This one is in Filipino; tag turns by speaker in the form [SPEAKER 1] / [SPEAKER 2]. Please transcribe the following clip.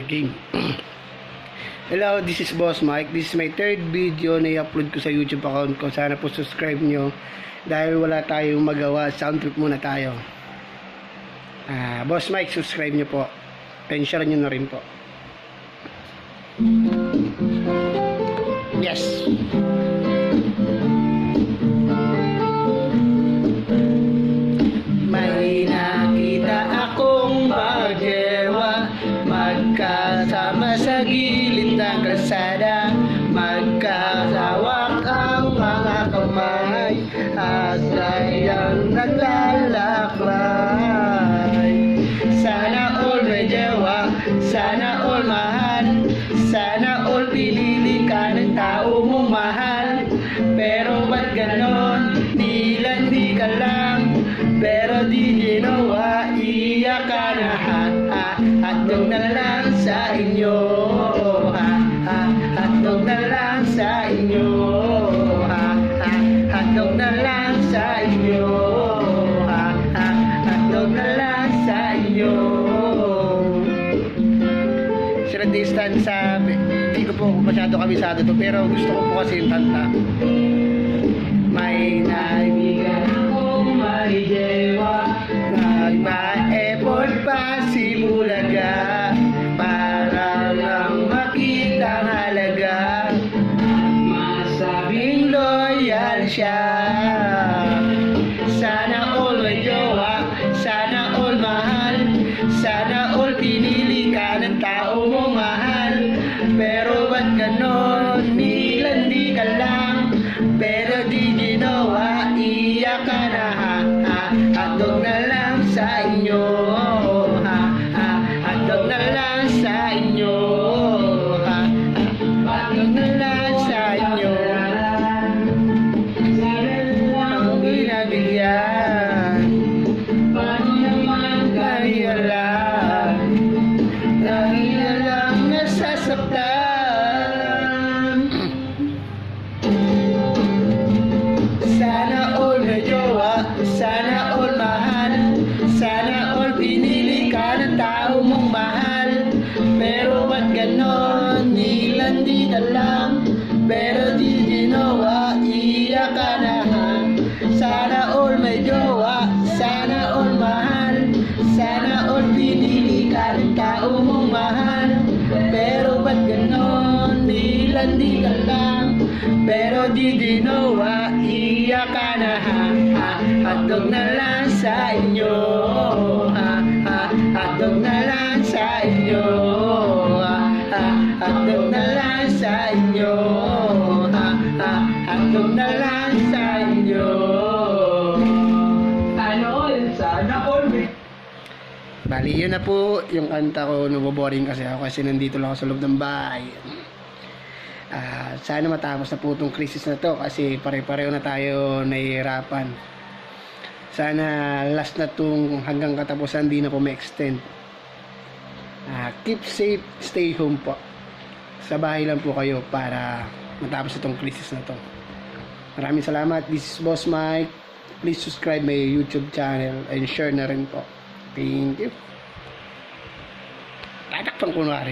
[SPEAKER 1] Game. Hello, this is Boss Mike. This is my third video na i-upload ko sa YouTube account ko. Sana po subscribe nyo. Dahil wala tayong magawa, sound trip muna tayo. Boss Mike, subscribe nyo po. Pension nyo na rin po. Yes. May nakita akong bagyewa, magkasama sa gilid ng kalsada, magkasawak ang mga kamay, at gayang naglalakbay. Sana all may jewa, sana all mahal, sana all pinili ka ng tao mong mahal. Pero ba't ganon, nilandi ka lang, pero di ginawa, iyak ka na hatog na lang sa inyo, hatog na lang sa inyo, hatog na lang sa inyo, hatog na lang sa inyo. Sila distance sa, hindi ko po masyado kabisado to, pero gusto ko po kasi yung kanta. May naibigan akong may jewa, nagma-effort pa si Bulaga, para lang makita ang halaga, masabing loyal siya. Sana all may jowa, sana all mahal, sana all pinili ka ng tao mong mahal. Pero ba't ganon, nilandi ka lang, pero di ginawa, iyak ka na hatog na lang sa inyo, hatog na lang sa inyo, hatog na lang sa inyo. Ang binabigyan, paano naman kami alam, lagi na lang nasasaktan. Sana all may jowa, sana all mahal, sana all pinili ka ng tao mong mahal. Pero ba't ganon, nilandi ka lang, pero di ginawa, iyak ka na Sana all may jowa, sana all mahal, sana all pinili ka ng tao mong mahal. Pero ba't ganon, nilandi ka lang, pero di ginawa, iyak ka na hatog na lang sa inyo, hatog na lang sa inyo, hatog na lang sa inyo, hatog na lang sa inyo. Sana all Bali, yun na po yung kanta ko. Naboboring kasi ako kasi nandito lang ako sa loob ng bahay. Sana matapos na po itong crisis na to kasi pare-pareho na tayo nahihirapan. Sana last na itong hanggang katapusan, di na po ma-extend. Keep safe, stay home po. Sa bahay lang po kayo para matapos itong crisis na to. Maraming salamat. This is Boss Mike. Please subscribe my YouTube channel and share na rin po. Thank you. Tatakpan kunwari.